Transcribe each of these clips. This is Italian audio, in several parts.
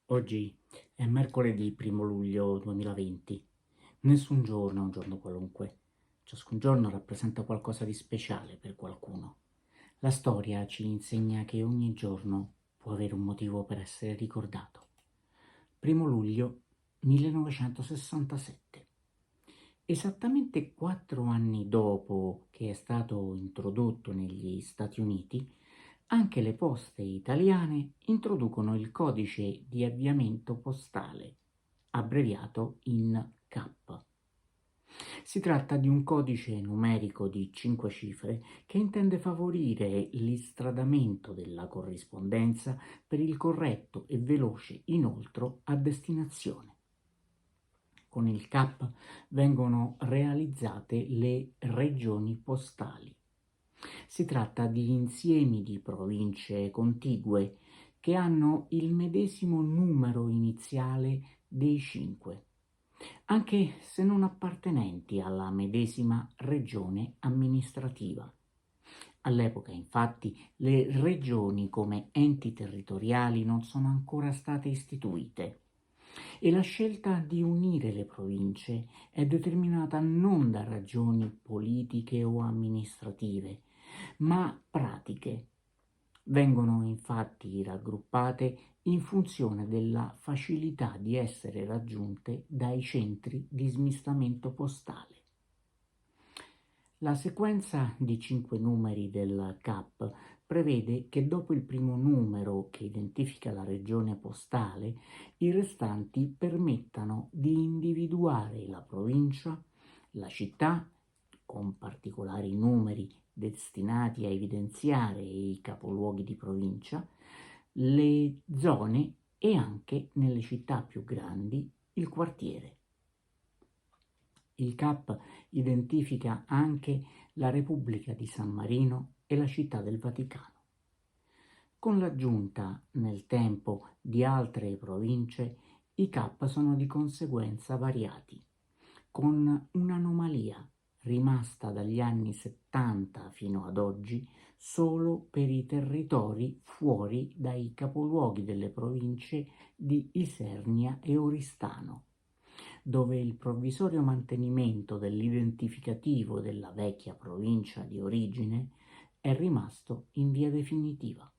Oggi è mercoledì 1° luglio 2020. Nessun giorno è un giorno qualunque. Ciascun giorno rappresenta qualcosa di speciale per qualcuno. La storia ci insegna che ogni giorno può avere un motivo per essere ricordato. 1° luglio 1967. Esattamente 4 anni dopo che è stato introdotto negli Stati Uniti, anche le poste italiane introducono il codice di avviamento postale, abbreviato in CAP. Si tratta di un codice numerico di 5 cifre che intende favorire l'istradamento della corrispondenza per il corretto e veloce inoltro a destinazione. Con il CAP vengono realizzate le regioni postali. Si tratta di insiemi di province contigue che hanno il medesimo numero iniziale dei 5, anche se non appartenenti alla medesima regione amministrativa. All'epoca, infatti, le regioni come enti territoriali non sono ancora state istituite e la scelta di unire le province è determinata non da ragioni politiche o amministrative, ma pratiche. Vengono infatti raggruppate in funzione della facilità di essere raggiunte dai centri di smistamento postale. La sequenza di 5 numeri del CAP prevede che dopo il primo numero che identifica la regione postale, i restanti permettano di individuare la provincia, la città, con particolari numeri destinati a evidenziare i capoluoghi di provincia, le zone e anche, nelle città più grandi, il quartiere. Il CAP identifica anche la Repubblica di San Marino e la Città del Vaticano. Con l'aggiunta nel tempo di altre province, i CAP sono di conseguenza variati, con un'anomalia rimasta dagli anni 70 fino ad oggi solo per i territori fuori dai capoluoghi delle province di Isernia e Oristano, dove il provvisorio mantenimento dell'identificativo della vecchia provincia di origine è rimasto in via definitiva.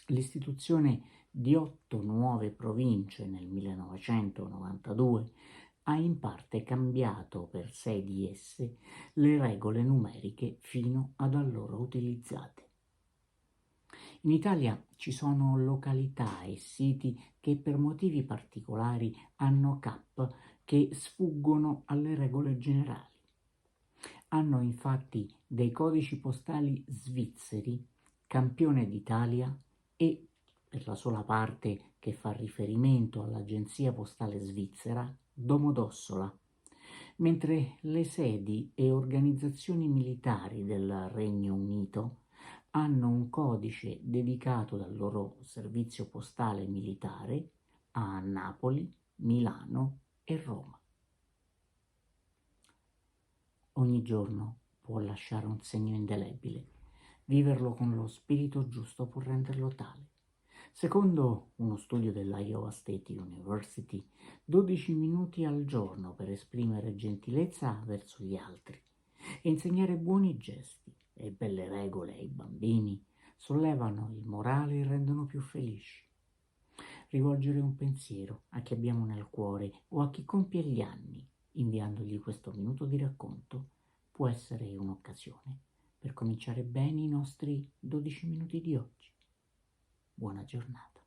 L'istituzione di 8 nuove province nel 1992 ha in parte cambiato per 6 di esse le regole numeriche fino ad allora utilizzate. In Italia ci sono località e siti che per motivi particolari hanno CAP che sfuggono alle regole generali. Hanno infatti dei codici postali svizzeri, campione d'Italia e, per la sola parte che fa riferimento all'Agenzia Postale Svizzera, Domodossola, mentre le sedi e organizzazioni militari del Regno Unito hanno un codice dedicato dal loro servizio postale militare a Napoli, Milano e Roma. Ogni giorno può lasciare un segno indelebile. Viverlo con lo spirito giusto può renderlo tale. Secondo uno studio dell'Iowa State University, 12 minuti al giorno per esprimere gentilezza verso gli altri e insegnare buoni gesti e belle regole ai bambini sollevano il morale e rendono più felici. Rivolgere un pensiero a chi abbiamo nel cuore o a chi compie gli anni, inviandogli questo minuto di racconto, può essere un'occasione per cominciare bene i nostri 12 minuti di oggi. Buona giornata.